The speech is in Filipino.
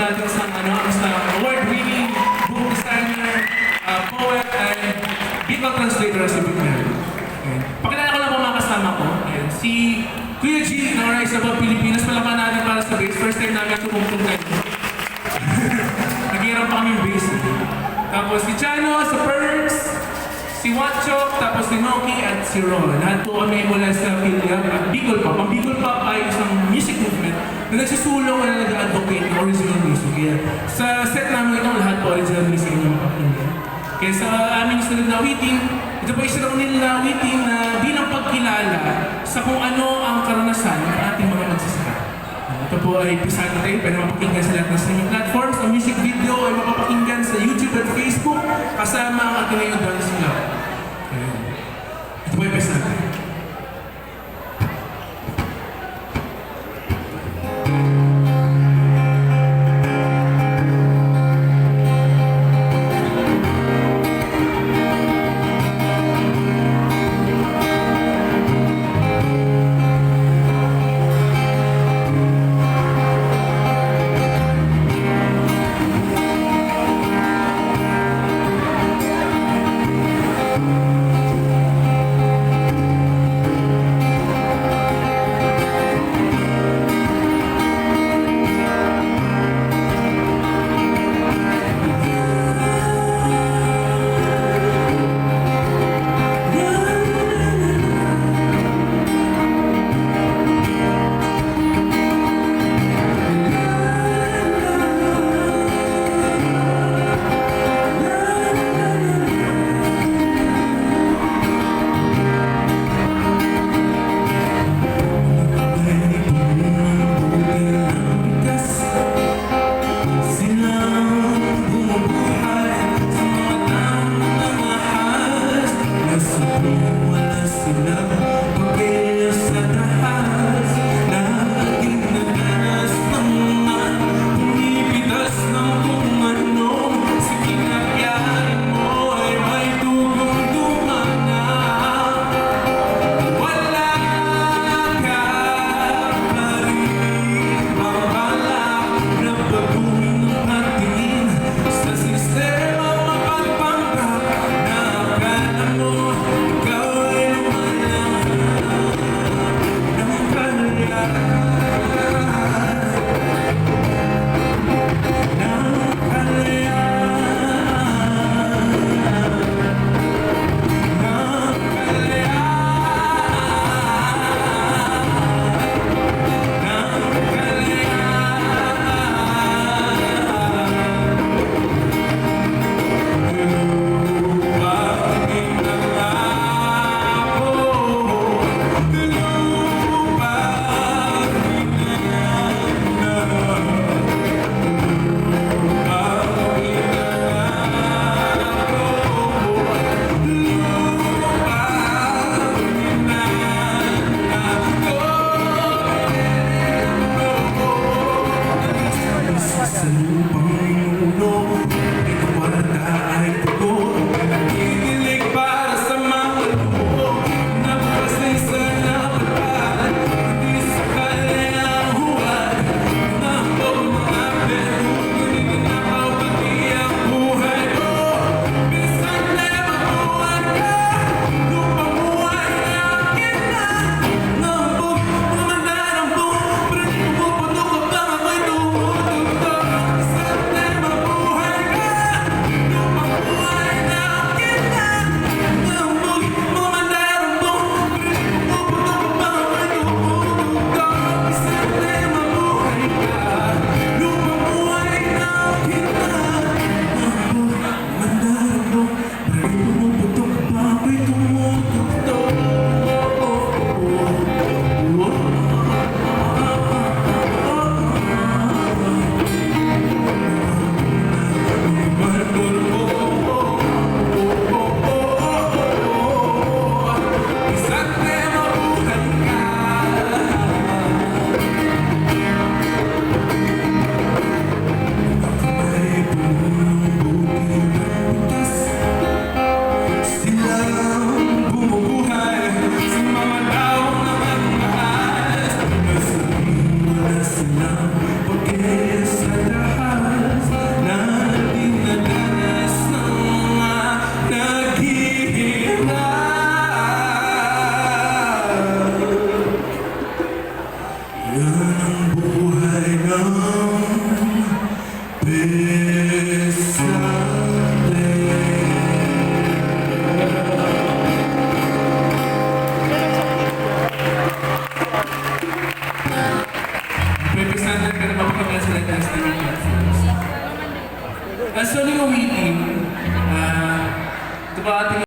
natin sa award-winning book designer, poet, and Bicol translator si Bicol. Pakilala ko lang po mga kasama ko. Ayan, si Kuya G ng Rise Above Pilipinas. Palaman natin para sa base. First time namin sumungtong kayo. Nag-hirap pa kami yung base. Tapos si Chano sa Perks, si Watchok, tapos si Noki at si Ron. Lahat po kami mula sa Philippines at Bicol Pop. Ang Bicol Pop ay isang music movement na nagsisulong na nag-advocate ng original music. Kaya sa set namin ito, lahat po original music yung mapakinggan. Kaya sa aming sunod na awitin, ito po isang nila awitin na bilang pagkilala sa kung ano ang karanasan ng ating mga magsasaka. Ito po ay pisahan natin, pwede mapakinggan sa lahat ng streaming platforms. Ang music video ay mapapakinggan sa YouTube at Facebook kasama ang Ateneo Dance Club. Ito po ay pisahan natin. ng buhay ng Pesante, pero mapapagyan sila ng streaming platforms. As so, waiting, ito ba ating